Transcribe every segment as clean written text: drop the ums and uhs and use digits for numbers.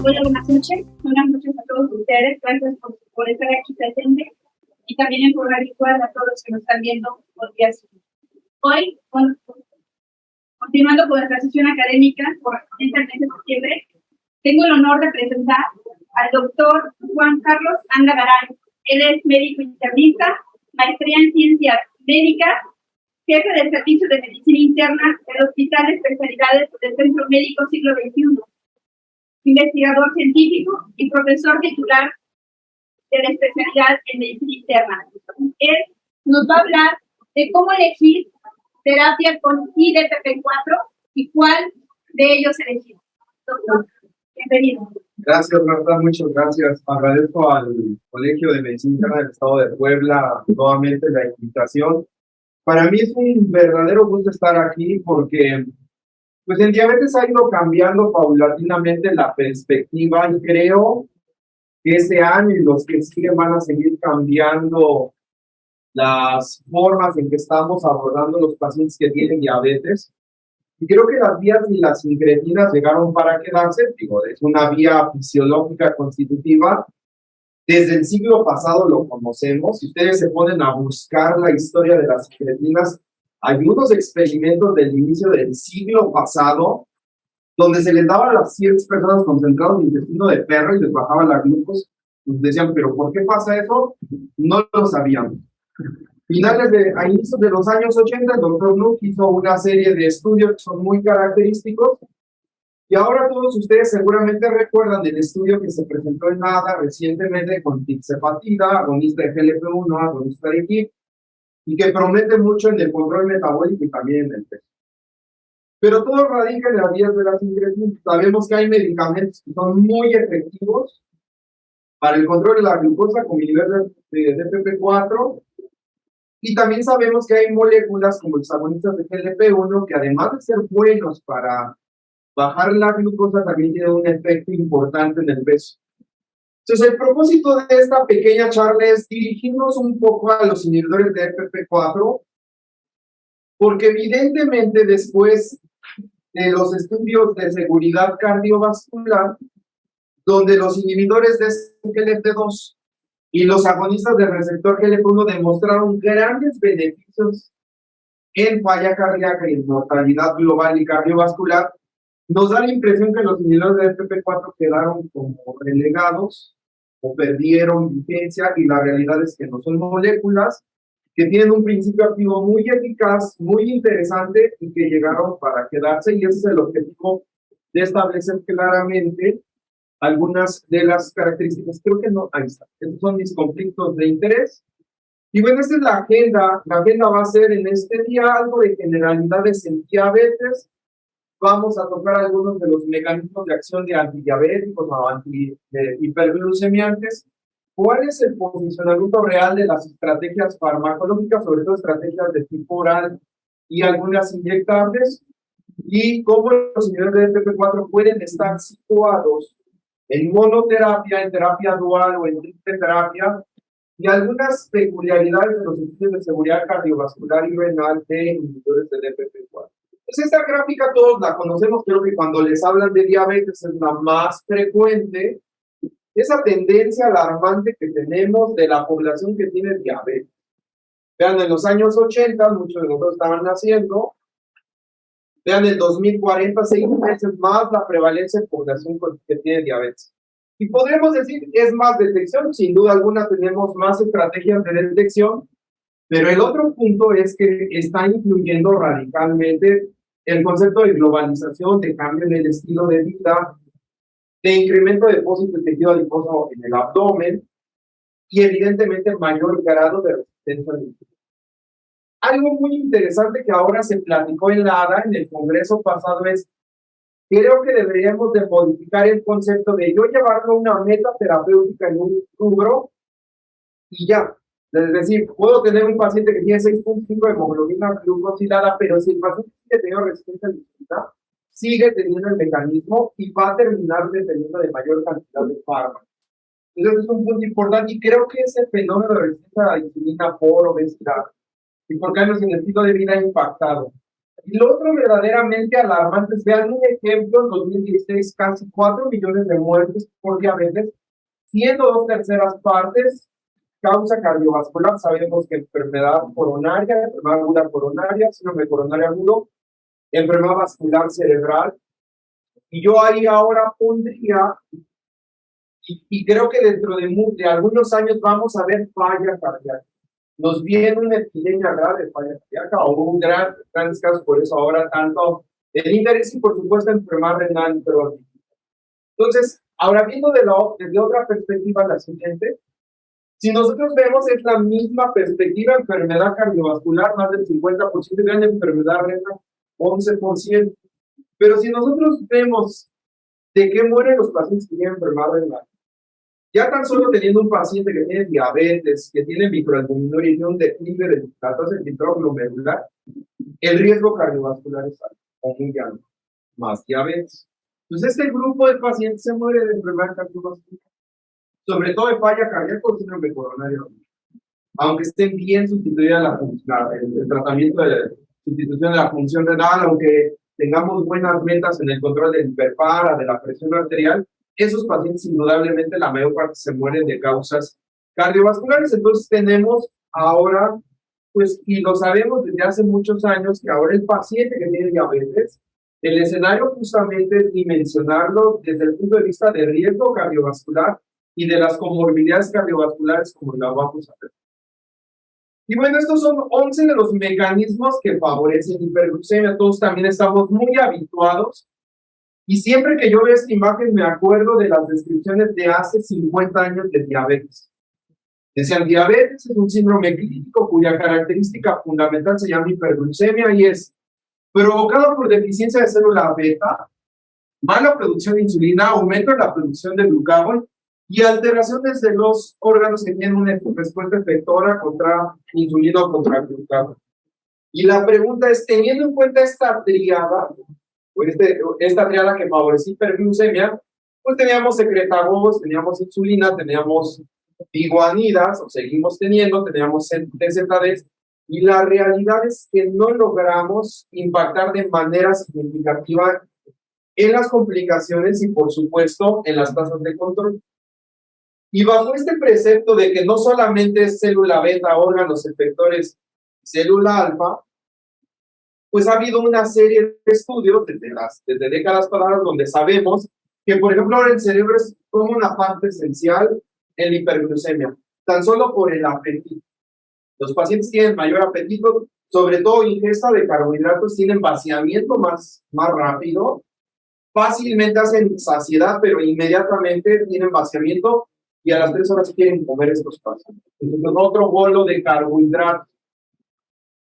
Hola, buenas noches a todos ustedes, gracias por estar aquí presente y también en forma virtual a todos los que nos están viendo por día. Hoy, continuando con nuestra sesión académica correspondiente al mes de septiembre, tengo el honor de presentar al doctor Juan Carlos Anda Garay. Él es médico internista, maestría en ciencias médicas, jefe del Servicio de Medicina Interna del Hospital de Especialidades del Centro Médico Siglo XXI, investigador científico y profesor titular de la especialidad en medicina interna. Él nos va a hablar de cómo elegir terapia con IDPP4 y cuál de ellos elegir. Doctor, bienvenido. Gracias, Marta, muchas gracias. Agradezco al Colegio de Medicina Interna del Estado de Puebla nuevamente la invitación. Para mí es un verdadero gusto estar aquí porque pues en diabetes ha ido cambiando paulatinamente la perspectiva y creo que este año y los que siguen van a seguir cambiando las formas en que estamos abordando los pacientes que tienen diabetes. Y creo que las vías y las incretinas llegaron para quedarse. Digo, es una vía fisiológica constitutiva. Desde el siglo pasado lo conocemos. Si ustedes se ponen a buscar la historia de las incretinas, hay unos experimentos del inicio del siglo pasado donde se les daba a las ciertas personas concentrados en intestino de perro y les bajaba la glucosa. Nos decían, ¿pero por qué pasa eso? No lo sabíamos. A inicios de los años 80, el doctor Nuck hizo una serie de estudios que son muy característicos. Y ahora todos ustedes seguramente recuerdan del estudio que se presentó en NADA recientemente con tixepatida, agonista de GLP-1, agonista de GIP, y que promete mucho en el control metabólico y también en el peso. Pero todo radica en las vías de las incretinas. Sabemos que hay medicamentos que son muy efectivos para el control de la glucosa con nivel de DPP4, y también sabemos que hay moléculas como los agonistas de GLP-1 que además de ser buenos para bajar la glucosa también tienen un efecto importante en el peso. Entonces, el propósito de esta pequeña charla es dirigirnos un poco a los inhibidores de DPP4, porque evidentemente después de los estudios de seguridad cardiovascular, donde los inhibidores de GLP2 y los agonistas del receptor GLP1 demostraron grandes beneficios en falla cardíaca y en mortalidad global y cardiovascular, nos da la impresión que los inhibidores de DPP4 quedaron como relegados o perdieron vigencia, y la realidad es que no son moléculas que tienen un principio activo muy eficaz, muy interesante y que llegaron para quedarse, y ese es el objetivo de establecer claramente algunas de las características. Creo que no, ahí está. Estos son mis conflictos de interés. Y bueno, esta es la agenda. La agenda va a ser en este día algo de generalidades en diabetes. Vamos a tocar algunos de los mecanismos de acción de antidiabéticos o hiperglucemiantes. ¿Cuál es el posicionamiento real de las estrategias farmacológicas, sobre todo estrategias de tipo oral y algunas inyectables? Y cómo los inhibidores de DPP4 pueden estar situados en monoterapia, en terapia dual o en triple terapia, y algunas peculiaridades de los estudios de seguridad cardiovascular y renal de inhibidores de DPP4. Entonces, esta gráfica todos la conocemos, creo que cuando les hablan de diabetes es la más frecuente, esa tendencia alarmante que tenemos de la población que tiene diabetes. Vean, en los años 80, muchos de nosotros estaban naciendo. Vean, en 2040, 6 veces más la prevalencia de población que tiene diabetes. Y podríamos decir que es más detección, sin duda alguna tenemos más estrategias de detección, pero el otro punto es que está influyendo radicalmente el concepto de globalización, de cambio en el estilo de vida, de incremento de depósito de tejido adiposo en el abdomen y evidentemente mayor grado de resistencia al insulina. Algo muy interesante que ahora se platicó en la ADA en el congreso pasado es, creo que deberíamos de modificar el concepto de yo llevarlo a una meta terapéutica en un rubro y ya. Es decir, puedo tener un paciente que tiene 6.5 de hemoglobina glucosilada, pero si el paciente sigue teniendo resistencia a la insulina, sigue teniendo el mecanismo y va a terminar dependiendo de mayor cantidad de fármacos. Entonces es un punto importante, y creo que ese fenómeno de resistencia a la insulina por obesidad y por cambios en el estilo de vida ha impactado Y lo otro verdaderamente alarmante es, vean un ejemplo, en 2016 casi 4 millones de muertes por diabetes, siendo 2/3 causa cardiovascular. Sabemos que enfermedad coronaria, enfermedad aguda coronaria, síndrome coronario agudo, enfermedad vascular cerebral. Y yo ahí ahora pondría, y creo que dentro de algunos años vamos a ver falla cardíaca. Nos viene una epidemia grave de falla cardíaca o un grandes casos, por eso ahora tanto el interés y por supuesto enfermedad renal. Pero entonces, ahora viendo desde otra perspectiva la siguiente, si nosotros vemos es la misma perspectiva, enfermedad cardiovascular, más del 50%, y gran enfermedad renal, 11%. Pero si nosotros vemos de qué mueren los pacientes que tienen enfermedad renal, ya tan solo teniendo un paciente que tiene diabetes, que tiene microalbuminuria y tiene un declive de la tasa de filtrado glomerular, el riesgo cardiovascular es alto, o muy alto, más diabetes. Entonces, este grupo de pacientes se muere de enfermedad cardiovascular, sobre todo de falla cardíaca o síndrome coronario, aunque estén bien sustituida el tratamiento de sustitución de la función renal, aunque tengamos buenas metas en el control del hiperpara, de la presión arterial, esos pacientes indudablemente la mayor parte se mueren de causas cardiovasculares. Entonces tenemos ahora, pues, y lo sabemos desde hace muchos años, que ahora el paciente que tiene diabetes, el escenario justamente es dimensionarlo desde el punto de vista de riesgo cardiovascular y de las comorbilidades cardiovasculares, como la vamos a ver. Y bueno, estos son 11 de los mecanismos que favorecen hiperglucemia. Todos también estamos muy habituados. Y siempre que yo veo esta imagen me acuerdo de las descripciones de hace 50 años de diabetes. Decían, diabetes es un síndrome clínico cuya característica fundamental se llama hiperglucemia y es provocado por deficiencia de célula beta, mala producción de insulina, aumento en la producción de glucagón y alteraciones de los órganos que tienen una respuesta efectora contra insulina o contra glucagón. Y la pregunta es, teniendo en cuenta esta triada, pues esta triada que favorece hiperglucemia, pues teníamos secretagos, teníamos insulina, teníamos biguanidas, o seguimos teniendo, teníamos TZDs, y la realidad es que no logramos impactar de manera significativa en las complicaciones y, por supuesto, en las tasas de control. Y bajo este precepto de que no solamente es célula beta, órganos efectores, célula alfa, pues ha habido una serie de estudios desde décadas pasadas donde sabemos que, por ejemplo, ahora el cerebro es como una parte esencial en la hiperglucemia, tan solo por el apetito. Los pacientes tienen mayor apetito, sobre todo ingesta de carbohidratos, tienen vaciamiento más rápido, fácilmente hacen saciedad, pero inmediatamente tienen vaciamiento y a las 3 horas quieren comer estos pacientes. Entonces, otro bolo de carbohidratos.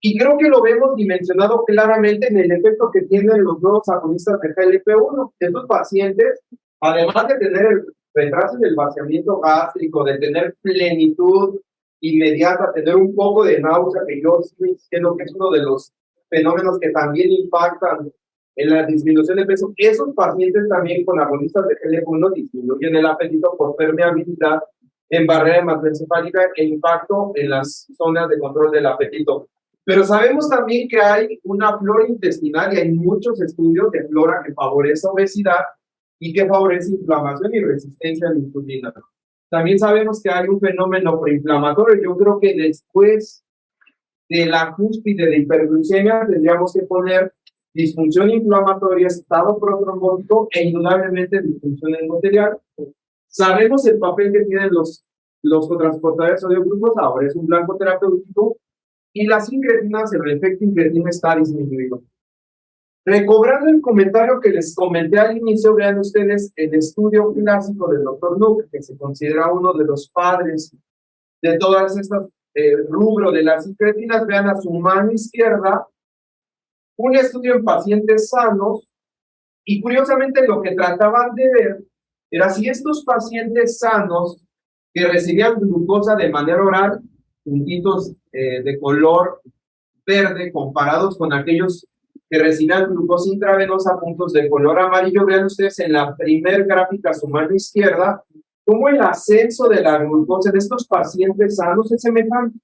Y creo que lo vemos dimensionado claramente en el efecto que tienen los nuevos agonistas de GLP-1. Estos pacientes, además de tener el retraso en el vaciamiento gástrico, de tener plenitud inmediata, tener un poco de náusea, que yo estoy diciendo que es uno de los fenómenos que también impactan en la disminución de peso, esos pacientes también con agonistas de GLP-1 disminuyen el apetito por permeabilidad en barrera hematoencefálica e impacto en las zonas de control del apetito. Pero sabemos también que hay una flora intestinal y hay muchos estudios de flora que favorece obesidad y que favorece inflamación y resistencia a la insulina. También sabemos que hay un fenómeno preinflamatorio. Yo creo que después de la cúspide de hiperglucemia tendríamos que poner disfunción inflamatoria, estado protrombótico e indudablemente disfunción endotelial. Sabemos el papel que tienen los cotransportadores de sodio glucosa, ahora es un blanco terapéutico, y las incretinas, el efecto incretina está disminuido. Recobrando el comentario que les comenté al inicio, vean ustedes el estudio clásico del Dr. Nuck, que se considera uno de los padres de todas estas rubro de las incretinas. Vean a su mano izquierda un estudio en pacientes sanos, y curiosamente lo que trataban de ver era si estos pacientes sanos que recibían glucosa de manera oral, puntitos de color verde, comparados con aquellos que recibían glucosa intravenosa, puntos de color amarillo. Vean ustedes en la primer gráfica a su mano izquierda cómo el ascenso de la glucosa en estos pacientes sanos es semejante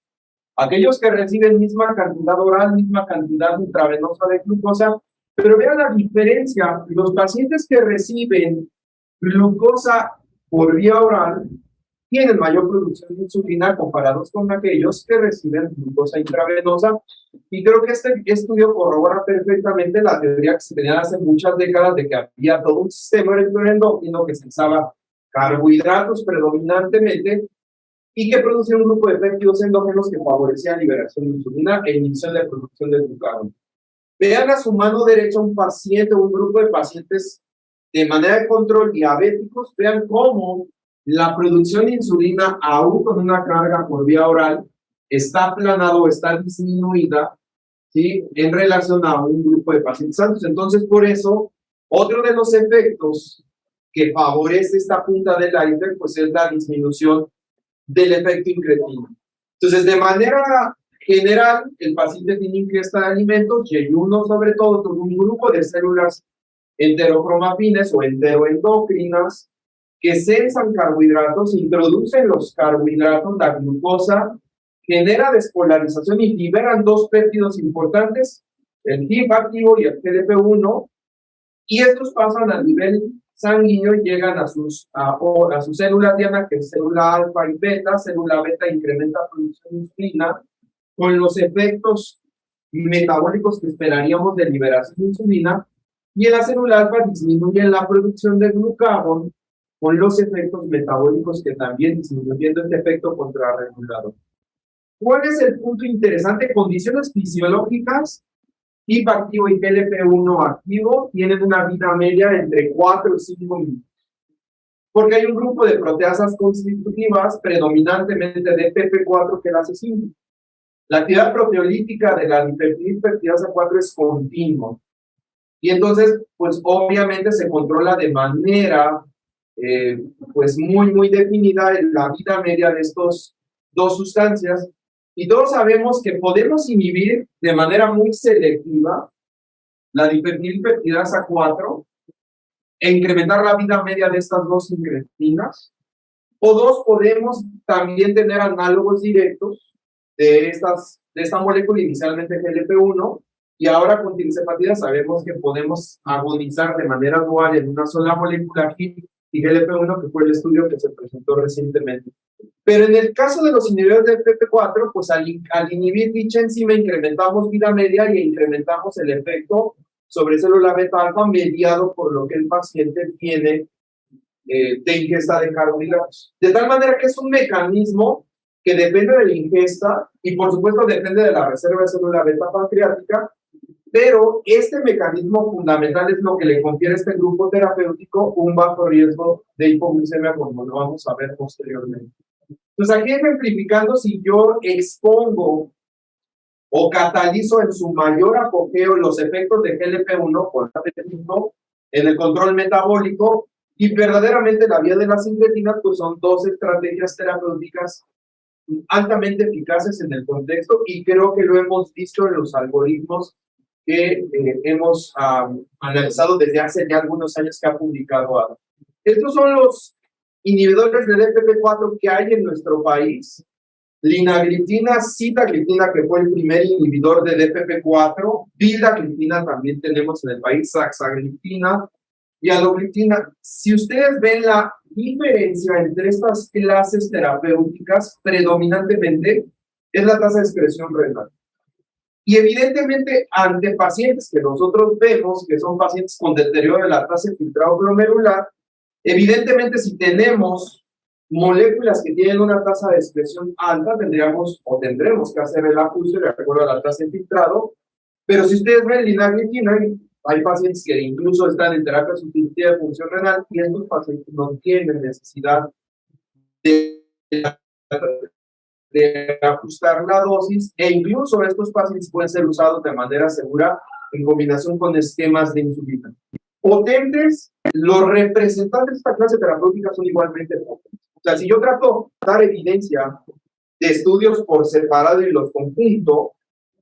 Aquellos que reciben misma cantidad oral, misma cantidad intravenosa de glucosa, pero vean la diferencia, los pacientes que reciben glucosa por vía oral tienen mayor producción de insulina comparados con aquellos que reciben glucosa intravenosa. Y creo que este estudio corrobora perfectamente la teoría que se tenía hace muchas décadas de que había todo un sistema endocrino que se usaba carbohidratos predominantemente y que producía un grupo de péptidos endógenos que favorecían la liberación de insulina e inhibición de la producción de glucagón. Vean a su mano derecha un paciente, un grupo de pacientes de manera de control diabéticos, vean cómo la producción de insulina, aún con una carga por vía oral, está aplanada o está disminuida, ¿sí?, en relación a un grupo de pacientes sanos. Entonces, por eso, otro de los efectos que favorece esta punta del iceberg, pues es la disminución del efecto incretino. Entonces, de manera general, el paciente tiene ingesta de alimentos y hay uno, sobre todo, con un grupo de células enterocromafines o enteroendocrinas que sensan carbohidratos, introducen los carbohidratos, la glucosa, genera despolarización y liberan dos péptidos importantes, el GIF activo y el GLP-1, y estos pasan a nivel sanguíneo y llegan a sus células diana, que es célula alfa y beta. Célula beta incrementa producción de insulina con los efectos metabólicos que esperaríamos de liberación de insulina, y en la célula alfa disminuye la producción de glucagón con los efectos metabólicos que también disminuyendo este efecto contrarregulador. ¿Cuál es el punto interesante? Condiciones fisiológicas, GIP activo y GLP-1 activo tienen una vida media entre 4 y 5 minutos. Porque hay un grupo de proteasas constitutivas, predominantemente de PP4, que las asesinan. La actividad proteolítica de la dipeptidasa 4 es continua. Y entonces, pues obviamente se controla de manera pues muy definida en la vida media de estos dos sustancias. Y todos sabemos que podemos inhibir de manera muy selectiva la dipeptidasa 4 e incrementar la vida media de estas dos incretinas. O dos, podemos también tener análogos directos de esta molécula, inicialmente GLP-1, y ahora con tirzepatida sabemos que podemos agonizar de manera dual en una sola molécula GIP y GLP-1, que fue el estudio que se presentó recientemente. Pero en el caso de los inhibidores de PP4, pues al inhibir dicha enzima incrementamos vida media y incrementamos el efecto sobre célula beta-alfa mediado por lo que el paciente tiene de ingesta de carbohidratos. De tal manera que es un mecanismo que depende de la ingesta y por supuesto depende de la reserva de célula beta pancreática, pero este mecanismo fundamental es lo que le confiere a este grupo terapéutico un bajo riesgo de hipoglucemia, como lo vamos a ver posteriormente. Entonces aquí ejemplificando, si yo expongo o catalizo en su mayor apogeo los efectos de GLP-1 por apetito en el control metabólico, y verdaderamente la vía de las incretinas, pues son dos estrategias terapéuticas altamente eficaces en el contexto, y creo que lo hemos visto en los algoritmos que hemos analizado desde hace ya algunos años que ha publicado ADA. Estos son los inhibidores del DPP4 que hay en nuestro país. Linagliptina, sitagliptina, que fue el primer inhibidor de DPP4, vildagliptina también tenemos en el país, saxagliptina y alogliptina. Si ustedes ven la diferencia entre estas clases terapéuticas, predominantemente es la tasa de excreción renal. Y evidentemente ante pacientes que nosotros vemos que son pacientes con deterioro de la tasa de filtrado glomerular, evidentemente si tenemos moléculas que tienen una tasa de excreción alta, tendremos que hacer el ajuste de acuerdo a la tasa de filtrado. Pero si ustedes ven linagliptina, hay pacientes que incluso están en terapia sustitutiva de función renal y estos pacientes no tienen necesidad de ajustar la dosis, e incluso estos pacientes pueden ser usados de manera segura en combinación con esquemas de insulina. Potentes, los representantes de esta clase terapéutica son igualmente potentes. O sea, si yo trato de dar evidencia de estudios por separado y los conjunto,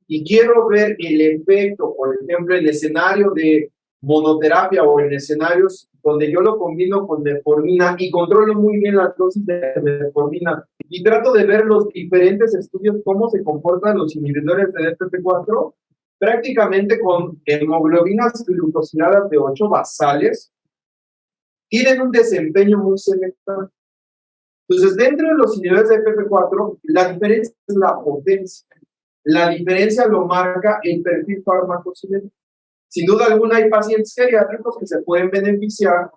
y quiero ver el efecto, por ejemplo, en escenario de monoterapia o en escenarios donde yo lo combino con metformina y controlo muy bien la dosis de metformina y trato de ver los diferentes estudios, cómo se comportan los inhibidores de DPP4, prácticamente con hemoglobinas glucosiladas de 8 basales, tienen un desempeño muy semejante. Entonces, dentro de los inhibidores de DPP4, la diferencia es la potencia. La diferencia lo marca el perfil farmacocinético. Sin duda alguna, hay pacientes geriátricos que se pueden beneficiar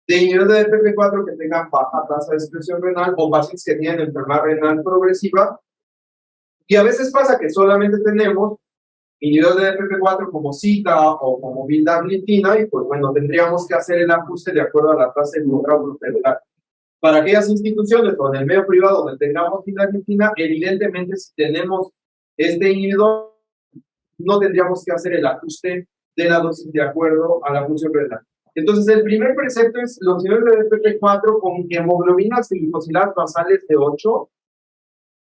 de inhibidores de DPP4 que tengan baja tasa de excreción renal o pacientes que tienen enfermedad renal progresiva. Y a veces pasa que solamente tenemos inhibidores de DPP4 como cita o como vildarlitina y pues bueno, tendríamos que hacer el ajuste de acuerdo a la tasa de glucógeno celular. Para aquellas instituciones o en el medio privado donde tengamos vildarlitina, evidentemente si tenemos este inhibidor, no tendríamos que hacer el ajuste de la dosis de acuerdo a la función renal. Entonces, el primer precepto es los niveles de DPP4 con hemoglobinas glicosiladas basales de 8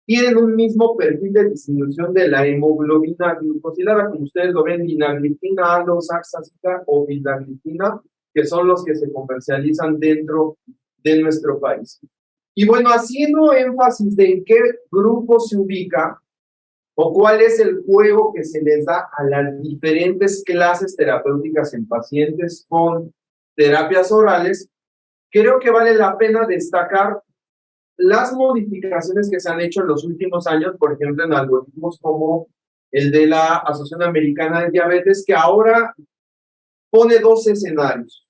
tienen un mismo perfil de disminución de la hemoglobina glucosilada, como ustedes lo ven, linagliptina, alosaxacita o vildarlitina, que son los que se comercializan dentro de nuestro país. Y bueno, haciendo énfasis de en qué grupo se ubica, o cuál es el juego que se les da a las diferentes clases terapéuticas en pacientes con terapias orales, creo que vale la pena destacar las modificaciones que se han hecho en los últimos años, por ejemplo, en algoritmos como el de la Asociación Americana de Diabetes, que ahora pone dos escenarios.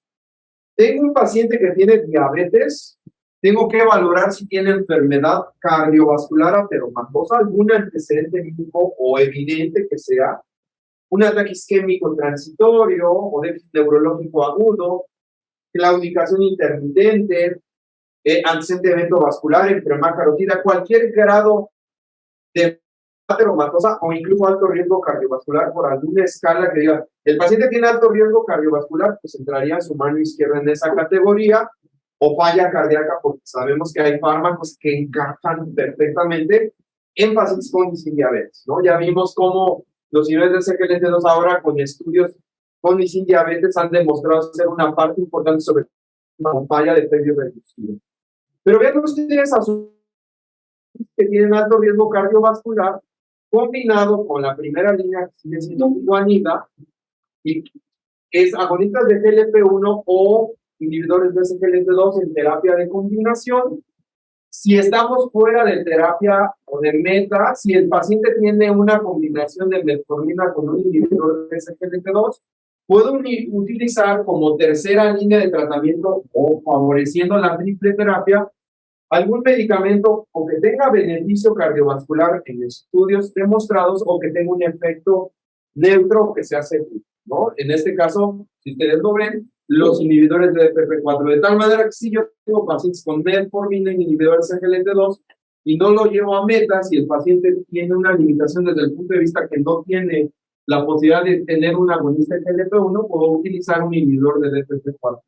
Tengo un paciente que tiene diabetes, tengo que valorar si tiene enfermedad cardiovascular ateromatosa, algún antecedente mínimo o evidente que sea, un ataque isquémico transitorio o déficit neurológico agudo, claudicación intermitente, antecedente de evento vascular, enfermedad carótida, cualquier grado de ateromatosa o incluso alto riesgo cardiovascular por alguna escala que diga, el paciente tiene alto riesgo cardiovascular, pues entraría su mano izquierda en esa categoría, o falla cardíaca, porque sabemos que hay fármacos que encajan perfectamente en pacientes con diabetes, ¿no? Ya vimos cómo los niveles de SGLT2 ahora con estudios con diabetes han demostrado ser una parte importante sobre la falla de perio reducido. Pero vean ustedes a sus que tienen alto riesgo cardiovascular, combinado con la primera línea que sigue siendo guanida, y es agonistas de GLP-1 o inhibidores de SGLT2 en terapia de combinación. Si estamos fuera de terapia o de meta, si el paciente tiene una combinación de metformina con un inhibidor de SGLT2, puedo utilizar como tercera línea de tratamiento o favoreciendo la triple terapia algún medicamento o que tenga beneficio cardiovascular en estudios demostrados o que tenga un efecto neutro o que sea seguro, ¿no? En este caso, si ustedes lo ven, los inhibidores de DPP4, de tal manera que si yo tengo pacientes con metformina y inhibidores de SGLT2 y no lo llevo a meta, si el paciente tiene una limitación desde el punto de vista que no tiene la posibilidad de tener un agonista de GLP-1, puedo utilizar un inhibidor de DPP4.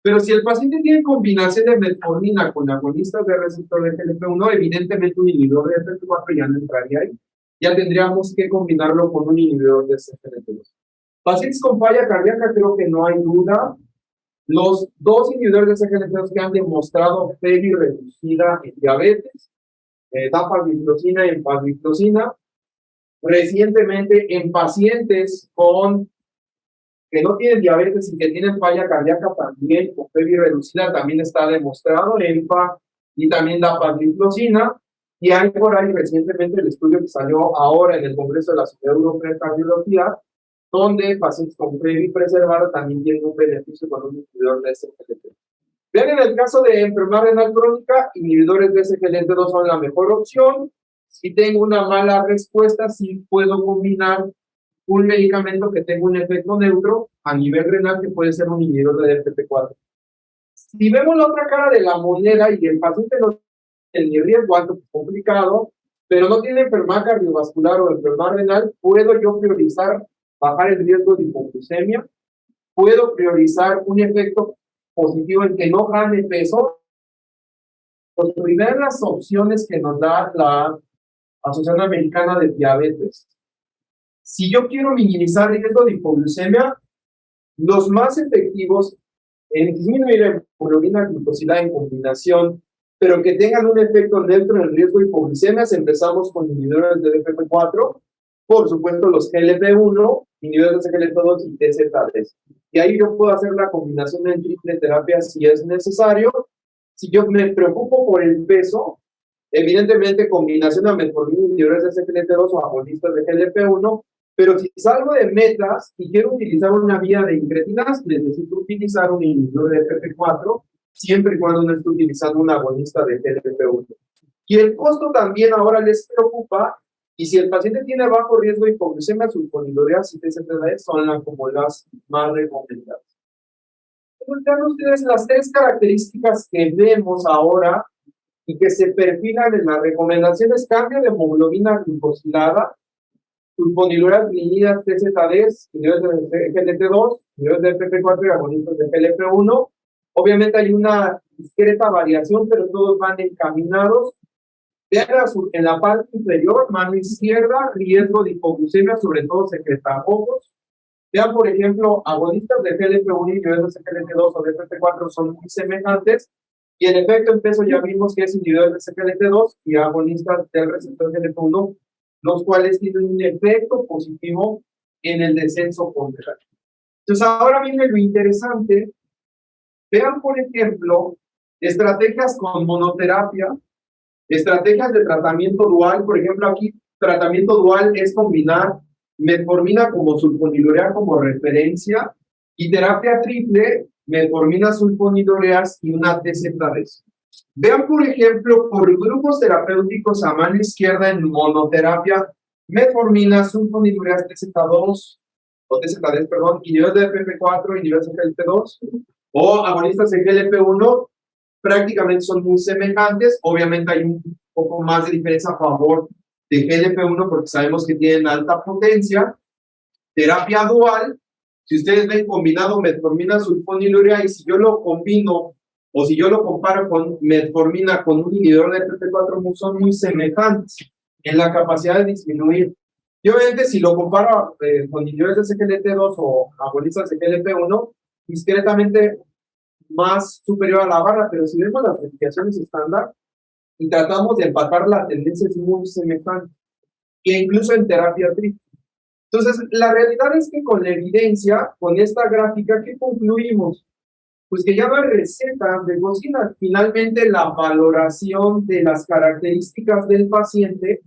Pero si el paciente tiene combinación de metformina con agonistas de receptor de GLP-1, evidentemente un inhibidor de DPP4 ya no entraría ahí. Ya tendríamos que combinarlo con un inhibidor de SGLT2. Pacientes con falla cardíaca, creo que no hay duda. Los dos inhibidores de SGLT2 que han demostrado PEGI reducida en diabetes, dapagliflozina y empagliflozina, recientemente en pacientes que no tienen diabetes y que tienen falla cardíaca también, con PEGI reducida, también está demostrado, EMPA y también dapagliflozina. Y hay por ahí recientemente el estudio que salió ahora en el Congreso de la Sociedad Europea de Cardiología, donde pacientes con PEGI preservada también tienen un beneficio con un inhibidor de SGLT2. Vean, en el caso de enfermedad renal crónica, inhibidores de SGLT2 son la mejor opción. Si tengo una mala respuesta, sí puedo combinar un medicamento que tenga un efecto neutro a nivel renal, que puede ser un inhibidor de DPP4. Si vemos la otra cara de la moneda y el paciente no tiene el riesgo alto, complicado, pero no tiene enfermedad cardiovascular o enfermedad renal, puedo yo priorizar bajar el riesgo de hipoglucemia, puedo priorizar un efecto positivo en que no gane peso. Las primeras opciones que nos da la Asociación Americana de Diabetes. Si yo quiero minimizar riesgo de hipoglucemia, los más efectivos en disminuir la hemoglobina glicosilada en combinación, pero que tengan un efecto neutro en el riesgo de hipoglucemias. Empezamos con inhibidores de DPP4, por supuesto los GLP-1, inhibidores de GLP-2 y TZDs. Y ahí yo puedo hacer la combinación en triple terapia si es necesario. Si yo me preocupo por el peso, evidentemente combinación de metformina, inhibidores de SGLT2 o agonistas de GLP-1, pero si salgo de metas y quiero utilizar una vía de incretinas, necesito utilizar un inhibidor de FP4, siempre y cuando no esté utilizando un agonista de GLP-1. Y el costo también ahora les preocupa, y si el paciente tiene bajo riesgo de hipoglucemia, sulfonilureas y TZD son como las más recomendadas. Vean ustedes las tres características que vemos ahora y que se perfilan en las recomendaciones: cambio de hemoglobina glicosilada, sulfonilureas glinidas TZDs, niveles de GLT2, niveles de FP4 y agonistas de GLP1. Obviamente hay una discreta variación, pero todos van encaminados. Vean en la parte inferior, mano izquierda, riesgo de hipoglucemia, sobre todo secretafocos. Vean, por ejemplo, agonistas de GLP1 y niveles de GLT2 o de FP4 son muy semejantes. Y en efecto, en peso ya vimos que es inhibidor de GLT2 y agonistas del receptor GLP1, los cuales tienen un efecto positivo en el descenso ponderal. Entonces, ahora viene lo interesante. Vean, por ejemplo, estrategias con monoterapia, estrategias de tratamiento dual. Por ejemplo, aquí, tratamiento dual es combinar metformina como sulfonilurea como referencia y terapia triple, metformina, sulfonilureas y una TZDs. Vean, por ejemplo, por grupos terapéuticos a mano izquierda en monoterapia, metformina, sulfonilureas, TZ2, o TZDs, perdón, inhibidores de FP4, inhibidores de GLP2, o agonistas de GLP1, prácticamente son muy semejantes. Obviamente hay un poco más de diferencia a favor de GLP1 porque sabemos que tienen alta potencia. Terapia dual, si ustedes ven combinado metformina, sulfonilurea, y si yo lo combino o si yo lo comparo con metformina con un inhibidor de FP4, son muy semejantes en la capacidad de disminuir. Y obviamente si lo comparo con inhibidores de SGLT2 o agonistas de GLP1, discretamente más superior a la barra, pero si vemos las verificaciones estándar y tratamos de empatar, la tendencia es muy semejante, e incluso en terapia triple. Entonces, la realidad es que con la evidencia, con esta gráfica, ¿qué concluimos? Pues que ya no hay recetas de cocina. Finalmente, la valoración de las características del paciente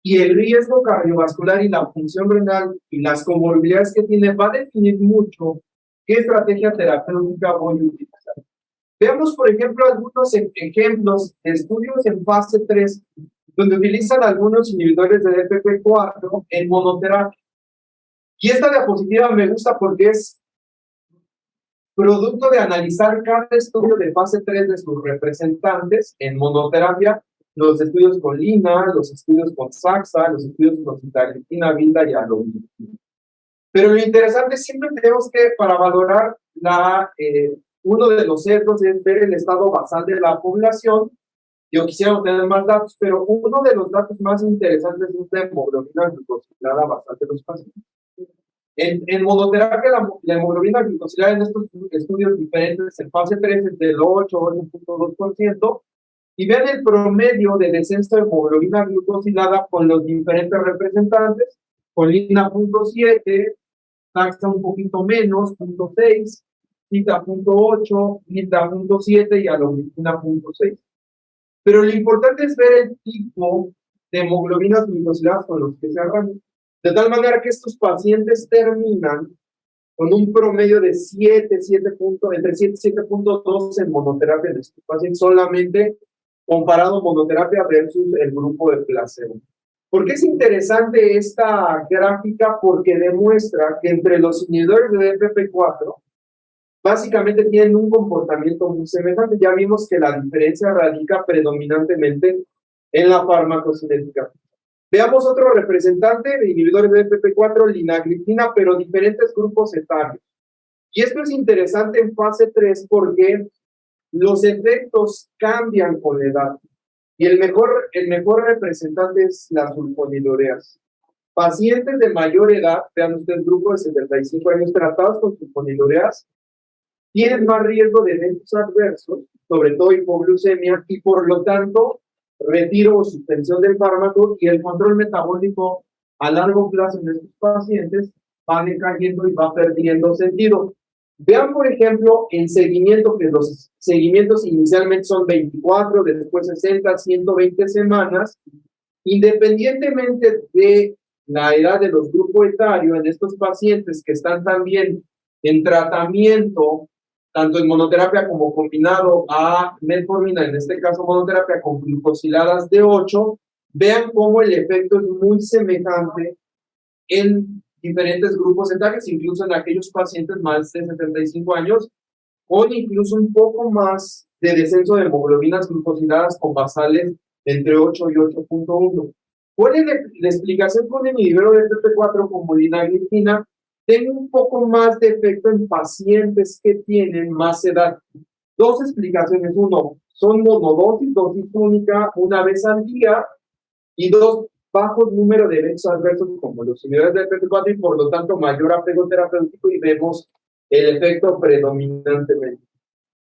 y el riesgo cardiovascular y la función renal y las comorbilidades que tiene va a definir mucho qué estrategia terapéutica voy a utilizar. Veamos, por ejemplo, algunos ejemplos de estudios en fase 3, donde utilizan algunos inhibidores de DPP4 en monoterapia. Y esta diapositiva me gusta porque es producto de analizar cada estudio de fase 3 de sus representantes en monoterapia, los estudios con Lina, los estudios con Saxa, los estudios con sitagliptina, Vilda y alogliptina. Pero lo interesante siempre tenemos que, para valorar uno de los sesgos es ver el estado basal de la población. Yo quisiera tener más datos, pero uno de los datos más interesantes es la hemoglobina glicosilada basal de los pacientes. En monoterapia, la hemoglobina glicosilada en estos estudios diferentes en fase 3 es del 8,2%, y vean el promedio de descenso de hemoglobina glicosilada con los diferentes representantes: colina 0.7, taxa un poquito menos, 0.6, cita 0.8, nita 0.7 y alogliptina 0.6. Pero lo importante es ver el tipo de hemoglobinas glicosiladas con los que se arrancan, de tal manera que estos pacientes terminan con un promedio de entre 7 y 7.2 en monoterapia en estos pacientes, solamente comparado monoterapia versus el grupo de placebo. ¿Por qué es interesante esta gráfica? Porque demuestra que entre los inhibidores de DPP4 básicamente tienen un comportamiento muy semejante. Ya vimos que la diferencia radica predominantemente en la farmacocinética. Veamos otro representante de inhibidores de DPP4, linagliptina, pero diferentes grupos etarios. Y esto es interesante en fase 3 porque los efectos cambian con la edad. Y el mejor representante es las sulfonilureas. Pacientes de mayor edad, vean ustedes, grupo de 75 años tratados con sulfonilureas, tienen más riesgo de eventos adversos, sobre todo hipoglucemia, y por lo tanto, retiro o suspensión del fármaco y el control metabólico a largo plazo en estos pacientes va decayendo y va perdiendo sentido. Vean, por ejemplo, el seguimiento, que los seguimientos inicialmente son 24, después 60, 120 semanas, independientemente de la edad de los grupos etarios en estos pacientes que están también en tratamiento, tanto en monoterapia como combinado a metformina, en este caso monoterapia con glucosiladas de 8, vean cómo el efecto es muy semejante en diferentes grupos etarios, incluso en aquellos pacientes más de 75 años, con incluso un poco más de descenso de hemoglobinas glucosiladas con basales entre 8 y 8.1. ¿Cuál es la explicación con el inhibidor de PP4 como linagliptina? Tengo un poco más de efecto en pacientes que tienen más edad. Dos explicaciones. Uno, son monodosis, dosis única, una vez al día. Y dos, bajo número de eventos adversos como los inhibidores de PP4 y por lo tanto mayor apego terapéutico y vemos el efecto predominantemente.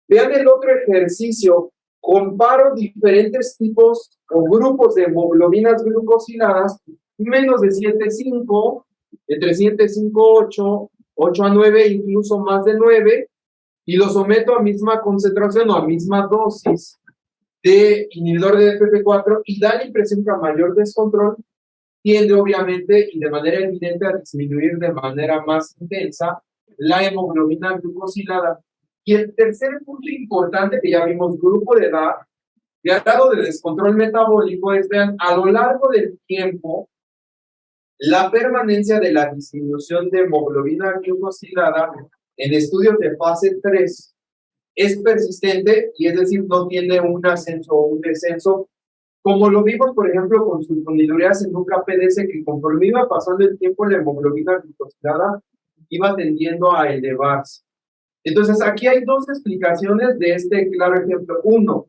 Vean el otro ejercicio. Comparo diferentes tipos o grupos de hemoglobinas glucosiladas menos de 7,5, entre 7,5, 8, 8 a 9, incluso más de 9, y los someto a misma concentración o a misma dosis de inhibidor de DPP4 y da la impresión que a mayor descontrol tiende obviamente y de manera evidente a disminuir de manera más intensa la hemoglobina glucosilada. Y el tercer punto importante que ya vimos, grupo de edad, y al lado del descontrol metabólico, es, vean, a lo largo del tiempo, la permanencia de la disminución de hemoglobina glucosilada en estudios de fase 3 es persistente y es decir, no tiene un ascenso o un descenso, como lo vimos, por ejemplo, con sulfonilureas en un KPDS que conforme iba pasando el tiempo, la hemoglobina glucosilada iba tendiendo a elevarse. Entonces, aquí hay dos explicaciones de este claro ejemplo. Uno,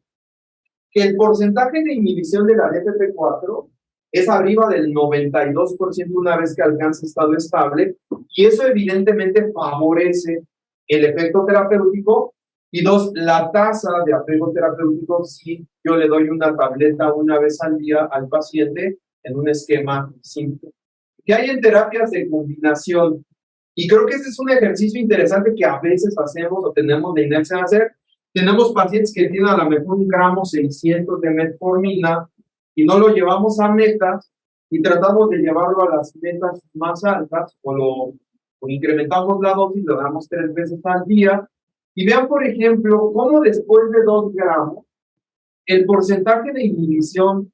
que el porcentaje de inhibición de la DPP4 es arriba del 92% una vez que alcanza estado estable, y eso evidentemente favorece el efecto terapéutico. Y dos, la tasa de apego terapéutico si yo le doy una tableta una vez al día al paciente en un esquema simple. ¿Qué hay en terapias de combinación? Y creo que este es un ejercicio interesante que a veces hacemos o tenemos la inercia de hacer. Tenemos pacientes que tienen a lo mejor 1,600 gramos de metformina y no lo llevamos a metas y tratamos de llevarlo a las metas más altas o incrementamos la dosis, lo damos 3 veces al día. Y vean, por ejemplo, cómo después de 2 gramos, el porcentaje de inhibición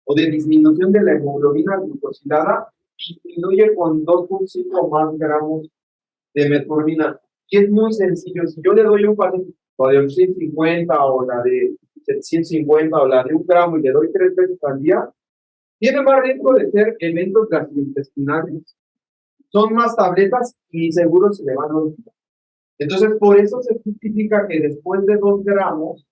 o de disminución de la hemoglobina glucosilada disminuye con 2,5 más gramos de metformina. Y es muy sencillo. Si yo le doy un paciente de 850 o la de 750 o la de 1 gramo y le doy 3 veces al día, tiene más riesgo de ser eventos gastrointestinales. Son más tabletas y seguro se le van a olvidar. Entonces, por eso se justifica que después de 2 gramos,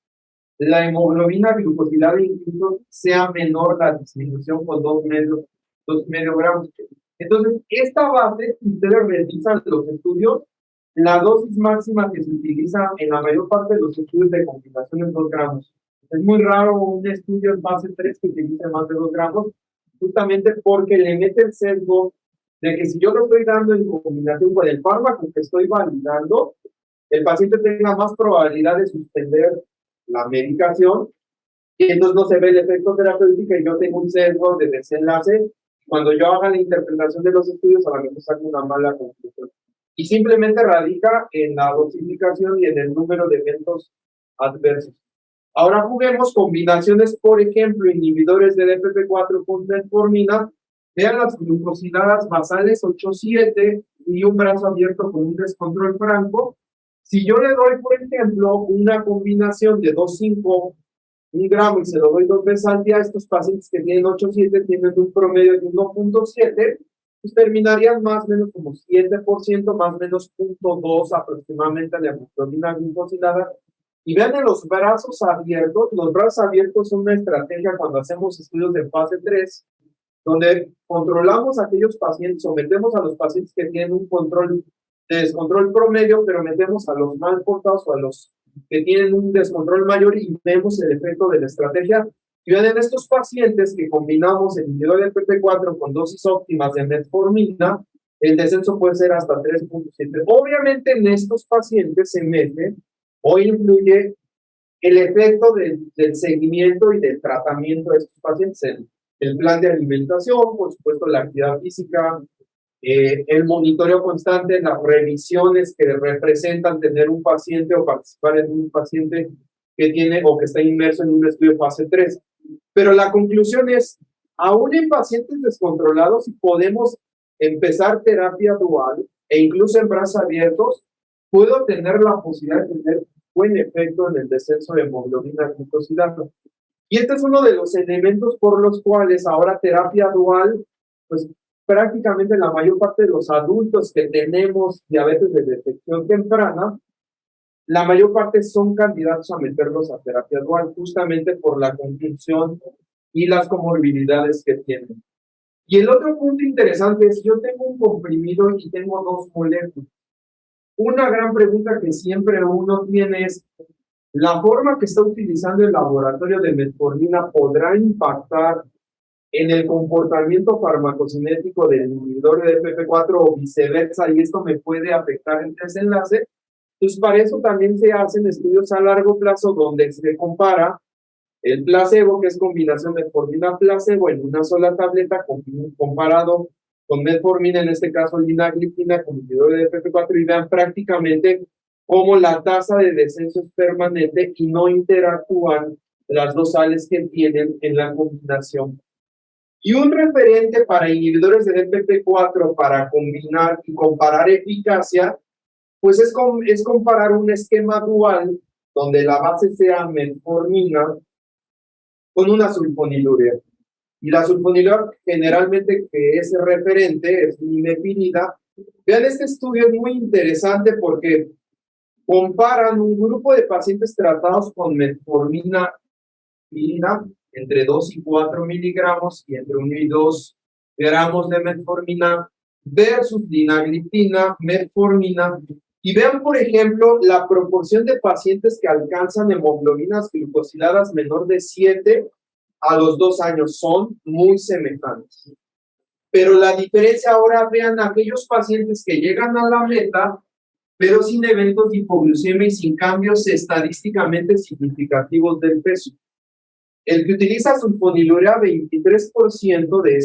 la hemoglobina glucosilada incluso sea menor la disminución con 2,5 gramos. Entonces, esta base, si ustedes revisan los estudios, la dosis máxima que se utiliza en la mayor parte de los estudios de combinación es 2 gramos. Es muy raro un estudio en fase 3 que utilice más de 2 gramos, justamente porque le mete el sesgo de que si yo lo estoy dando en combinación con el fármaco que estoy validando, el paciente tenga más probabilidad de suspender la medicación y entonces no se ve el efecto terapéutico y yo tengo un sesgo de desenlace. Cuando yo haga la interpretación de los estudios, a lo mejor saco una mala conclusión. Y simplemente radica en la dosificación y en el número de eventos adversos. Ahora juguemos combinaciones, por ejemplo, inhibidores de DPP4 con metformina. Vean las glucosiladas basales 8,7 y un brazo abierto con un descontrol franco. Si yo le doy, por ejemplo, una combinación de 2,5, 1 gramo y se lo doy 2 veces al día, estos pacientes que tienen 8,7 tienen un promedio de 1,7, pues terminarían más o menos como 7%, más o menos 0,2 aproximadamente la hemoglobina glucosilada. Y vean en los brazos abiertos son una estrategia cuando hacemos estudios de fase 3, donde controlamos a aquellos pacientes, sometemos a los pacientes que tienen un control de descontrol promedio, pero metemos a los mal portados o a los que tienen un descontrol mayor y vemos el efecto de la estrategia. Y ven en estos pacientes que combinamos el inhibidor del PP4 con dosis óptimas de metformina, el descenso puede ser hasta 3.7. Obviamente en estos pacientes se mete o influye el efecto del seguimiento y del tratamiento de estos pacientes, el plan de alimentación, por supuesto la actividad física, el monitoreo constante, las revisiones que representan tener un paciente o participar en un paciente que tiene o que está inmerso en un estudio fase 3. Pero la conclusión es, aún en pacientes descontrolados, si podemos empezar terapia dual e incluso en brazos abiertos, puedo tener la posibilidad de tener buen efecto en el descenso de hemoglobina glucosilada. Y este es uno de los elementos por los cuales ahora terapia dual, pues prácticamente la mayor parte de los adultos que tenemos diabetes de detección temprana, la mayor parte son candidatos a meterlos a terapia dual, justamente por la confusión y las comorbilidades que tienen. Y el otro punto interesante es, yo tengo un comprimido y tengo dos moléculas. Una gran pregunta que siempre uno tiene es, ¿la forma que está utilizando el laboratorio de metformina podrá impactar en el comportamiento farmacocinético del inhibidor de FP4 o viceversa? Y esto me puede afectar el desenlace. Entonces, para eso también se hacen estudios a largo plazo donde se compara el placebo, que es combinación de metformina-placebo en una sola tableta, comparado con metformina, en este caso linagliptina, con inhibidor de FP4, y vean prácticamente cómo la tasa de descenso es permanente y no interactúan las dos sales que tienen en la combinación. Y un referente para inhibidores de FP4 para combinar y comparar eficacia, pues es comparar un esquema dual donde la base sea metformina con una sulfonilurea. Y la sulfonilurea generalmente que es referente es limepirida. Vean, este estudio es muy interesante porque comparan un grupo de pacientes tratados con metformina entre 2 y 4 miligramos y entre 1 y 2 gramos de metformina versus linagliptina, metformina. Y vean, por ejemplo, la proporción de pacientes que alcanzan hemoglobinas glucosiladas menor de 7 a los 2 años son muy semejantes. Pero la diferencia ahora, vean aquellos pacientes que llegan a la meta, pero sin eventos de hipoglucemia y sin cambios estadísticamente significativos del peso. El que utiliza sulfonilurea, 23% de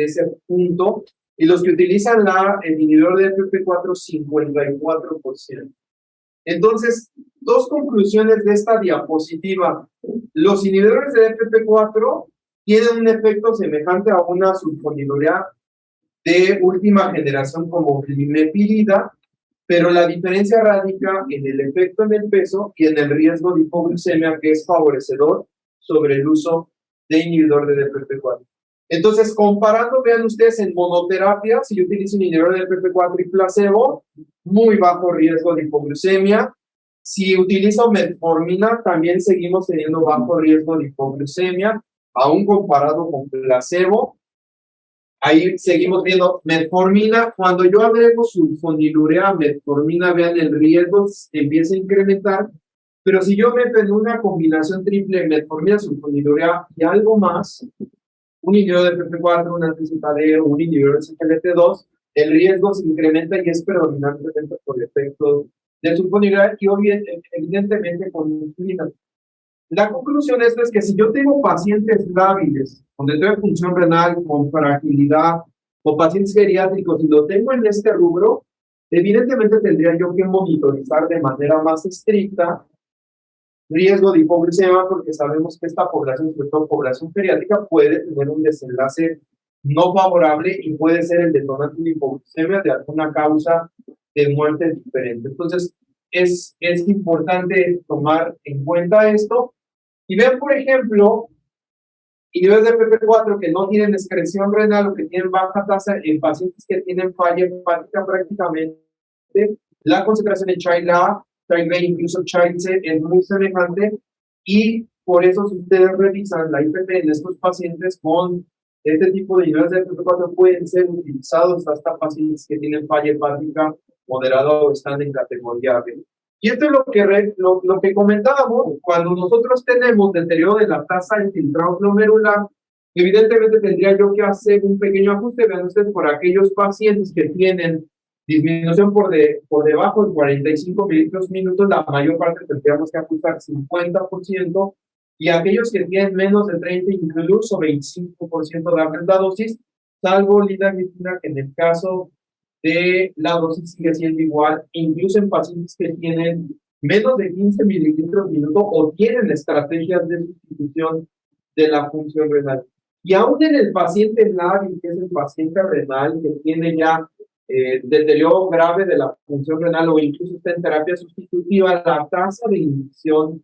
ese punto, y los que utilizan el inhibidor de FP4, 54%. Entonces, dos conclusiones de esta diapositiva. Los inhibidores de FP4 tienen un efecto semejante a una sulfonilurea de última generación como limepirida, pero la diferencia radica en el efecto en el peso y en el riesgo de hipoglucemia, que es favorecedor sobre el uso de inhibidor de FP4. Entonces, comparando, vean ustedes, en monoterapia, si yo utilizo un inhibidor de FP4 y placebo, muy bajo riesgo de hipoglucemia. Si utilizo metformina, también seguimos teniendo bajo riesgo de hipoglucemia, aún comparado con placebo. Ahí seguimos viendo metformina. Cuando yo agrego sulfonilurea a metformina, vean, el riesgo empieza a incrementar. Pero si yo meto en una combinación triple metformina, sulfonilurea y algo más, un inhibidor de FP4, un anti-ZD, un inhibidor de SGLT2, el riesgo se incrementa y es predominantemente por efecto de sulfonilurea y evidentemente con insulina. La conclusión es que si yo tengo pacientes lábiles, donde tengo función renal, con fragilidad, o pacientes geriátricos, y lo tengo en este rubro, evidentemente tendría yo que monitorizar de manera más estricta riesgo de hipoglucemia, porque sabemos que esta población, sobre todo población geriátrica, puede tener un desenlace no favorable y puede ser el detonante de hipoglucemia de alguna causa de muerte diferente. Entonces, es importante tomar en cuenta esto. Y vean, por ejemplo, inhibidores de FP4 que no tienen excreción renal o que tienen baja tasa en pacientes que tienen falla hepática, prácticamente la concentración en Child A, Child B, incluso Child C es muy semejante, y por eso si ustedes revisan la IPP en estos pacientes con este tipo de inhibidores de FP4 pueden ser utilizados hasta pacientes que tienen falla hepática moderado están en categoría B. Y esto es lo que comentábamos, cuando nosotros tenemos deterioro de la tasa de filtrado glomerular, evidentemente tendría yo que hacer un pequeño ajuste, vean ustedes, por aquellos pacientes que tienen disminución por debajo de 45 mililitros minutos, la mayor parte tendríamos que ajustar 50%, y aquellos que tienen menos de 30, incluso 25% de la dosis, salvo linagliptina, que en el caso de la dosis sigue siendo igual, incluso en pacientes que tienen menos de 15 mililitros minuto o tienen estrategias de sustitución de la función renal. Y aún en el paciente lábil, que es el paciente renal que tiene ya deterioro grave de la función renal o incluso está en terapia sustitutiva, la tasa de inhibición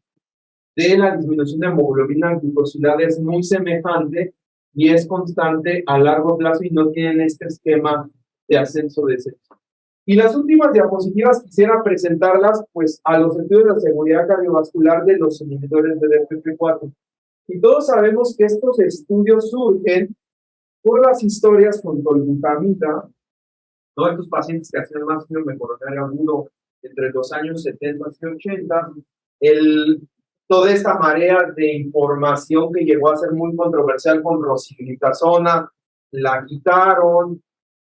de la disminución de hemoglobina glicosilada es muy semejante y es constante a largo plazo y no tienen este esquema de ascenso de sexo. Y las últimas diapositivas quisiera presentarlas pues a los estudios de seguridad cardiovascular de los inhibidores de DPP-4. Y todos sabemos que estos estudios surgen por las historias con tolbutamida, ¿no? Estos pacientes que hacían más síndrome coronario agudo entre los años 70 y 80, toda esta marea de información que llegó a ser muy controversial con rosiglitazona, la quitaron,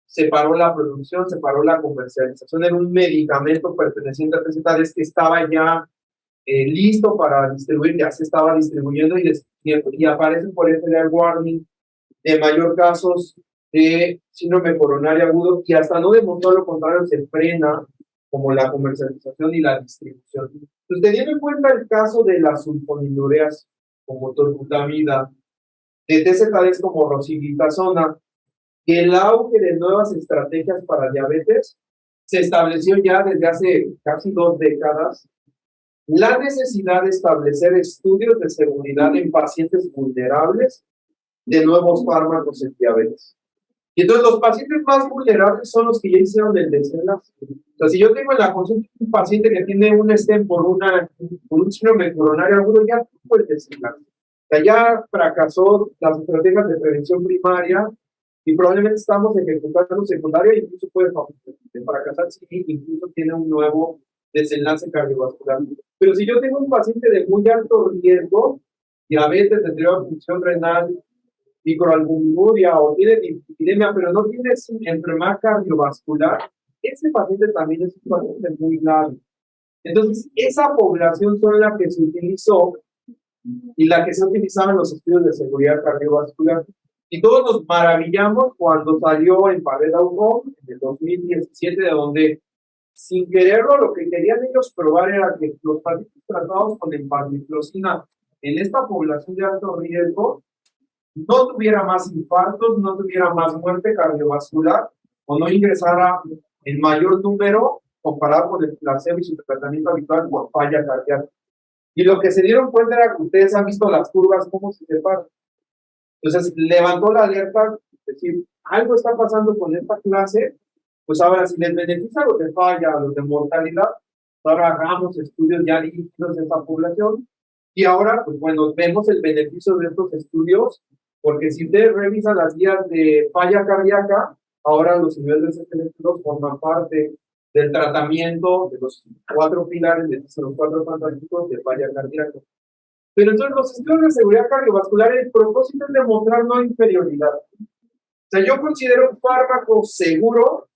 se paró la producción, se paró la comercialización, era un medicamento perteneciente a recetales que estaba ya listo para distribuir, ya se estaba distribuyendo y aparecen por FDA warning de mayor casos de síndrome coronario agudo y hasta no demostró lo contrario, se frena como la comercialización y la distribución. Entonces, teniendo en cuenta el caso de las sulfonilureas como tolbutamida, de TZDs como rosiglitazona, y el auge de nuevas estrategias para diabetes, se estableció ya desde hace casi 2 décadas la necesidad de establecer estudios de seguridad en pacientes vulnerables de nuevos fármacos en diabetes. Y entonces los pacientes más vulnerables son los que ya hicieron el desenlace. O sea, si yo tengo en la consulta un paciente que tiene un stent por un síndrome coronario agudo, ya tuvo el desenlace. O sea, ya fracasó las estrategias de prevención primaria y probablemente estamos ejecutando secundaria e incluso puede fracasar si incluso tiene un nuevo desenlace cardiovascular. Pero si yo tengo un paciente de muy alto riesgo, diabetes, deterioro de función renal, microalbuminuria o tiene dislipidemia, pero no tiene enfermedad cardiovascular, ese paciente también es un paciente muy grave. Entonces, esa población son la que se utilizó y la que se utilizaba en los estudios de seguridad cardiovascular. Y todos nos maravillamos cuando salió en Pared Outcome en el 2017, de donde, sin quererlo, lo que querían ellos probar era que los pacientes tratados con empagliflozina en esta población de alto riesgo no tuviera más infartos, no tuviera más muerte cardiovascular o no ingresara en mayor número comparado con el placebo y su tratamiento habitual por falla cardíaca. Y lo que se dieron cuenta era que ustedes han visto las curvas, cómo se separan. Entonces, levantó la alerta, es decir, algo está pasando con esta clase, pues ahora si les beneficia a los de falla, a los de mortalidad, ahora hagamos estudios ya dirigidos a esta población. Y ahora, pues bueno, vemos el beneficio de estos estudios, porque si ustedes revisan las guías de falla cardíaca, ahora los niveles de CCL2 forman parte del tratamiento de los 4 pilares, de los 4 fantásticos de falla cardíaca. Pero entonces los estudios de seguridad cardiovascular, el propósito es demostrar no inferioridad. O sea, yo considero un fármaco seguro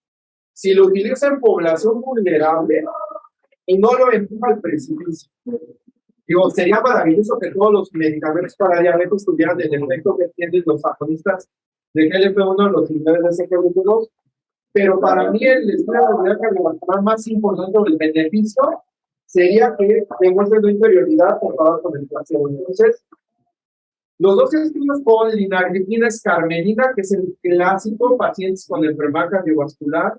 si lo utilizo en población vulnerable y no lo empuja al precipicio. Digo, sería maravilloso que todos los medicamentos para diabetes tuvieran el efecto que tienen los agonistas de GLP-1, los inhibidores de SGLT2, pero para mí el estudio de seguridad cardiovascular más importante del beneficio sería que demuestre la inferioridad comparado con el placebo. Entonces, los dos estudios con linagliptina escarmelina, que es el clásico, pacientes con enfermedad cardiovascular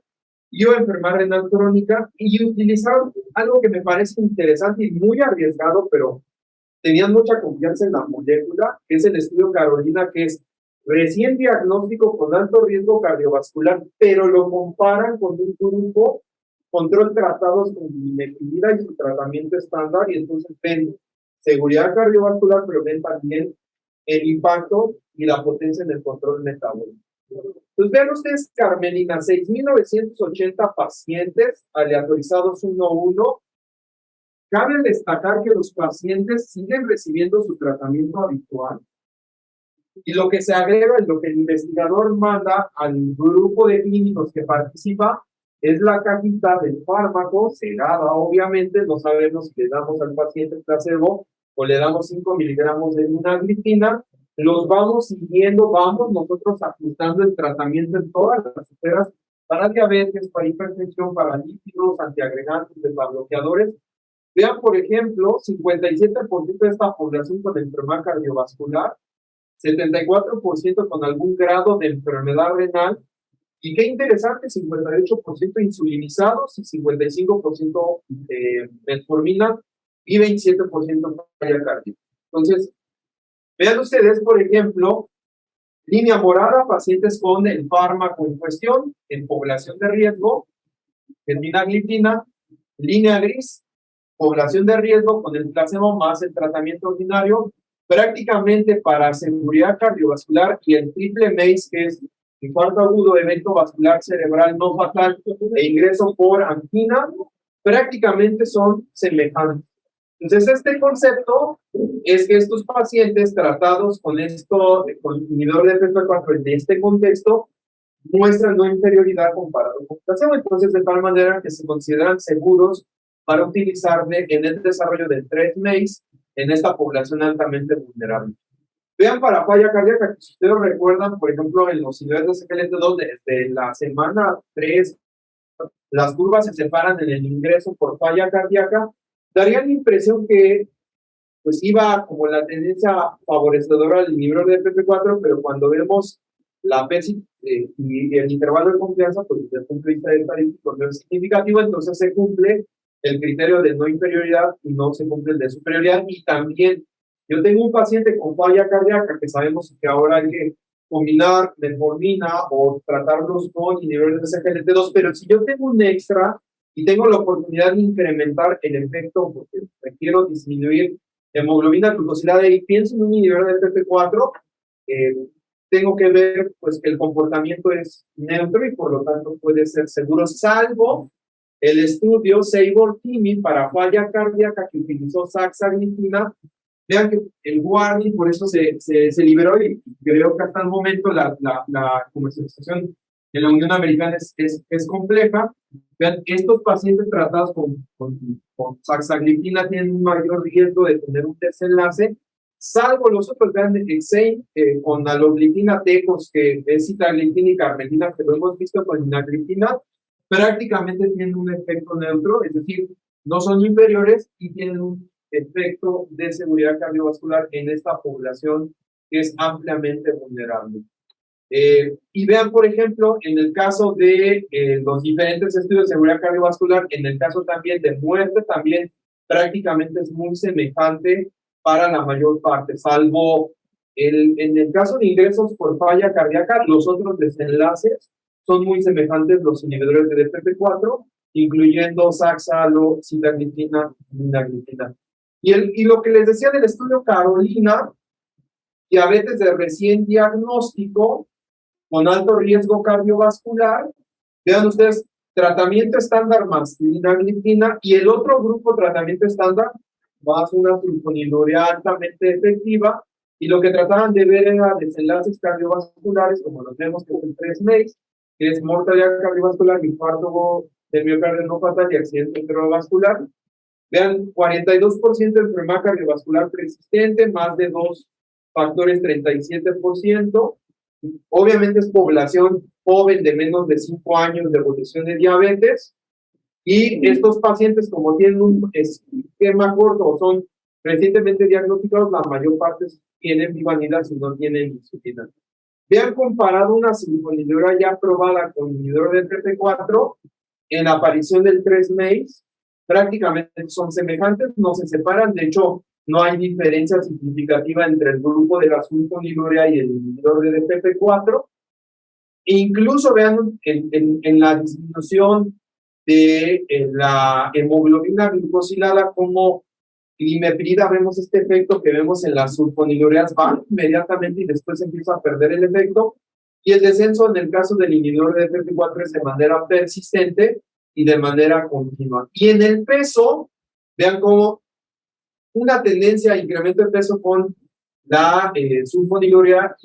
y o enfermedad renal crónica, y utilizaron algo que me parece interesante y muy arriesgado, pero tenían mucha confianza en la molécula, que es el estudio Carolina, que es recién diagnóstico con alto riesgo cardiovascular, pero lo comparan con un grupo control tratados con glimetilida y su tratamiento estándar, y entonces ven seguridad cardiovascular, pero ven también el impacto y la potencia en el control metabólico. Pues vean ustedes, Carmelina, 6.980 pacientes aleatorizados uno a uno. Cabe destacar que los pacientes siguen recibiendo su tratamiento habitual y lo que se agrega es lo que el investigador manda al grupo de clínicos que participa es la cajita del fármaco, cerrada obviamente, no sabemos si le damos al paciente placebo o le damos 5 miligramos de linagliptina, los vamos siguiendo, vamos nosotros ajustando el tratamiento en todas las esferas para diabetes, para hipertensión, para lípidos, antiagregantes, bloqueadores. Vean, por ejemplo, 57% de esta población con enfermedad cardiovascular, 74% con algún grado de enfermedad renal, y qué interesante, 58% insulinizados y 55% metformina y 27% falla cardíaca. Entonces, vean ustedes, por ejemplo, línea morada, pacientes con el fármaco en cuestión, en población de riesgo, en linagliptina, línea gris, población de riesgo con el placebo más el tratamiento ordinario, prácticamente para seguridad cardiovascular y el triple MACE, que es infarto agudo, evento vascular cerebral no fatal e ingreso por angina, prácticamente son semejantes. Entonces, este concepto es que estos pacientes tratados con inhibidor de FP4 en este contexto muestran no inferioridad comparado con placebo, entonces de tal manera que se consideran seguros para utilizarle en el desarrollo del 3-MACE en esta población altamente vulnerable. Vean, para falla cardíaca, si ustedes recuerdan, por ejemplo, en los niveles de SGLT2 desde la semana 3, las curvas se separan en el ingreso por falla cardíaca, daría la impresión que pues iba como la tendencia favorecedora al inhibidor de PP4, pero cuando vemos la PESI y el intervalo de confianza, pues desde el punto de vista estadístico no es significativo, entonces se cumple el criterio de no inferioridad y no se cumple el de superioridad. Y también, yo tengo un paciente con falla cardíaca que sabemos que ahora hay que combinar metformina o tratarlos con inhibidores de SGLT2, pero si yo tengo un extra y tengo la oportunidad de incrementar el efecto porque requiero disminuir hemoglobina glucosilada y pienso en un inhibidor de PP4, tengo que ver pues que el comportamiento es neutro y por lo tanto puede ser seguro, salvo el estudio Sabor-Timi para falla cardíaca que utilizó saxagliptina. Vean que el warning por eso se liberó y creo que hasta el momento la comercialización en la Unión Americana es compleja. Vean, estos pacientes tratados con saxagliptina tienen un mayor riesgo de tener un desenlace, salvo los otros. Vean, Exane con alogliptina, Tecos, que es sitagliptina y carmelina, que lo hemos visto con inagliptina, prácticamente tienen un efecto neutro, es decir, no son inferiores y tienen un efecto de seguridad cardiovascular en esta población que es ampliamente vulnerable. Y vean, por ejemplo, en el caso de los diferentes estudios de seguridad cardiovascular, en el caso también de muerte, también prácticamente es muy semejante para la mayor parte, salvo en el caso de ingresos por falla cardíaca, los otros desenlaces son muy semejantes los inhibidores de DPP4, incluyendo saxalo, sitagliptina, linagliptina. Y lo que les decía del estudio Carolina, diabetes de recién diagnóstico con alto riesgo cardiovascular, vean ustedes, tratamiento estándar más linagliptina y el otro grupo tratamiento estándar más una sulfonilurea altamente efectiva, y lo que trataban de ver era desenlaces cardiovasculares, como los vemos que es el 3-MACE, que es mortalidad cardiovascular, infarto de miocardio no fatal y accidente cerebrovascular. Vean, 42% de enfermedad cardiovascular persistente, más de 2 factores, 37%. Obviamente es población joven de menos de 5 años de evolución de diabetes. Y estos pacientes, como tienen un esquema corto o son recientemente diagnosticados, la mayor parte tienen vivanidad si no tienen insulina. Vean comparado una sulfonilurea ya aprobada con inhibidor del PP4 en aparición del 3-MACE, prácticamente son semejantes, no se separan, de hecho no hay diferencia significativa entre el grupo de la sulfonilurea y el inhibidor de DPP4. Incluso vean en la disminución de la hemoglobina glucosilada como glimeprida, vemos este efecto que vemos en las sulfonilureas, van inmediatamente y después empieza a perder el efecto. y el descenso en el caso del inhibidor de FP4 es de manera persistente y de manera continua. Y en el peso, vean cómo una tendencia a incremento de peso con la sulfonilurea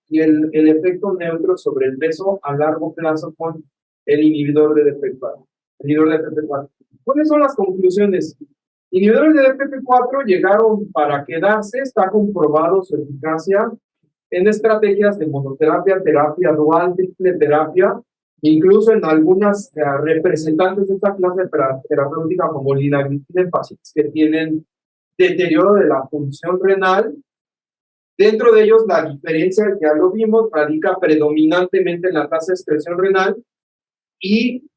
y el efecto neutro sobre el peso a largo plazo con el inhibidor de DPP4. ¿Cuáles son las conclusiones? Inhibidores de DPP4 llegaron para quedarse, está comprobado su eficacia en estrategias de monoterapia, terapia dual, triple terapia, incluso en algunas representantes de esta clase terapéutica como linagliptina en pacientes que tienen deterioro de la función renal. Dentro de ellos, la diferencia, ya lo vimos, radica predominantemente en la tasa de excreción renal y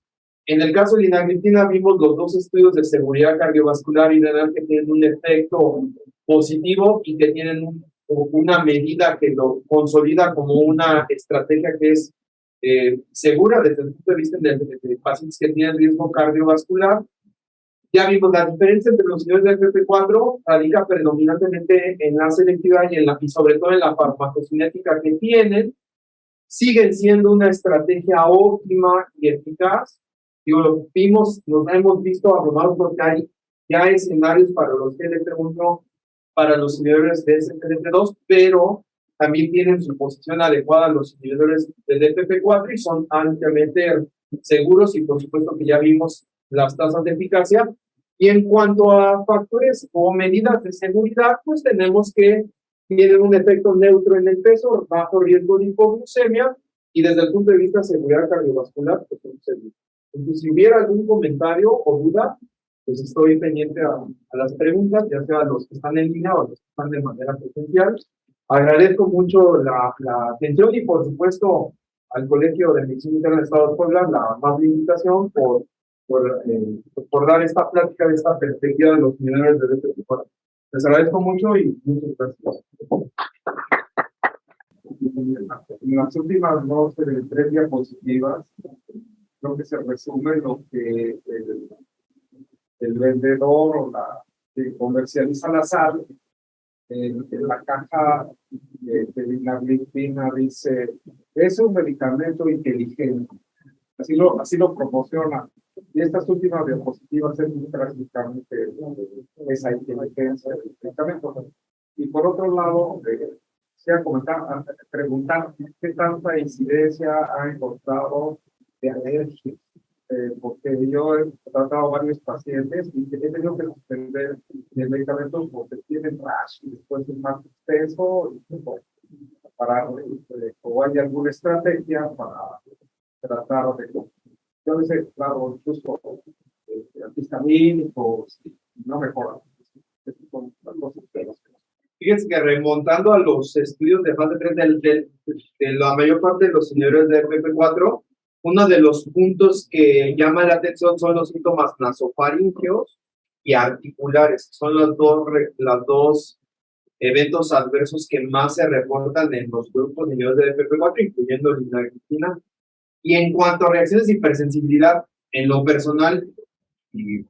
en el caso de linagliptina vimos los dos estudios de seguridad cardiovascular y renal que tienen un efecto positivo y que tienen una medida que lo consolida como una estrategia que es segura desde el punto de vista de pacientes que tienen riesgo cardiovascular. Ya vimos la diferencia entre los niveles de FP4 radica predominantemente en la selectividad y sobre todo en la farmacocinética que tienen. Siguen siendo una estrategia óptima y eficaz. Digo, nos hemos visto abrumados porque hay ya escenarios para los GLP-1, para los inhibidores de SGLT2, pero también tienen su posición adecuada los inhibidores de DPP4 y son ampliamente seguros y por supuesto que ya vimos las tasas de eficacia. Y en cuanto a factores o medidas de seguridad, pues tenemos que tienen un efecto neutro en el peso, bajo riesgo de hipoglucemia y desde el punto de vista de seguridad cardiovascular, pues son seguros. Entonces, si hubiera algún comentario o duda, pues estoy pendiente a las preguntas, ya sea los que están en línea o los que están de manera presencial. Agradezco mucho la atención y, por supuesto, al Colegio de Medicina Interna del Estado de Puebla la amable invitación por dar esta plática de esta perspectiva de los inhibidores de DPP4. Les agradezco mucho y muchas gracias. En las últimas tres diapositivas, creo que se resume lo que el vendedor o la que comercializa la sal en la caja de linagliptina dice: es un medicamento inteligente. Así lo promociona. Y estas últimas diapositivas es prácticamente esa inteligencia del medicamento. Y por otro lado, preguntar qué tanta incidencia ha encontrado de alergia. Porque yo he tratado a varios pacientes y he tenido que suspender el medicamento porque tienen rash y después es más extenso y pararle. O hay alguna estrategia para tratar de... Yo a veces, claro, incluso antihistamínicos no mejoran. Fíjense que remontando a los estudios de fase 3 de la mayor parte de los inhibidores de FP4, uno de los puntos que llama la atención son los síntomas nasofaríngeos y articulares. Son los dos eventos adversos que más se reportan en los grupos de inhibidores de FP4, incluyendo linagliptina. Y en cuanto a reacciones de hipersensibilidad, en lo personal, y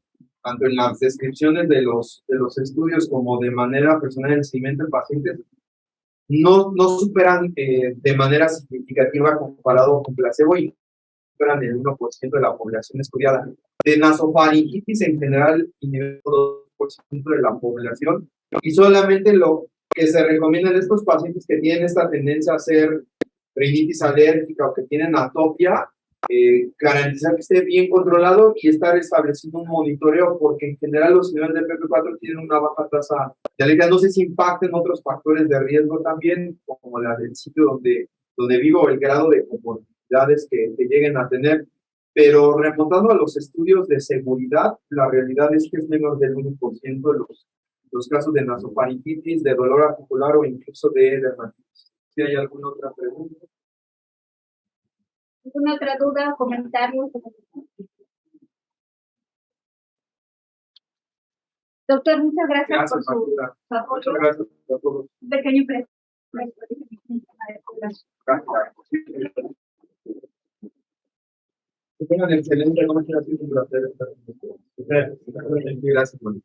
tanto en las descripciones de los estudios como de manera personal en el seguimiento de pacientes, no superan de manera significativa comparado con placebo y superan el 1% de la población estudiada. De nasofaringitis en general, inhibe el 2% de la población, y solamente lo que se recomienda en estos pacientes que tienen esta tendencia a hacer rinitis alérgica o que tienen atopia, garantizar que esté bien controlado y estar estableciendo un monitoreo, porque en general los niveles de PP4 tienen una baja tasa de alergia. No sé si impacten otros factores de riesgo también, como la del sitio donde vivo, el grado de comorbilidades que lleguen a tener. Pero remontando a los estudios de seguridad, la realidad es que es menos del 1% de los casos de nasofaringitis, de dolor articular o incluso de dermatitis. ¿Si hay alguna otra pregunta? ¿Alguna otra duda o comentario? Doctor, muchas gracias por su apoyo. Muchas gracias a todos. Un pequeño Que tengan excelente noche, ha sido un placer estar con ustedes. Gracias por la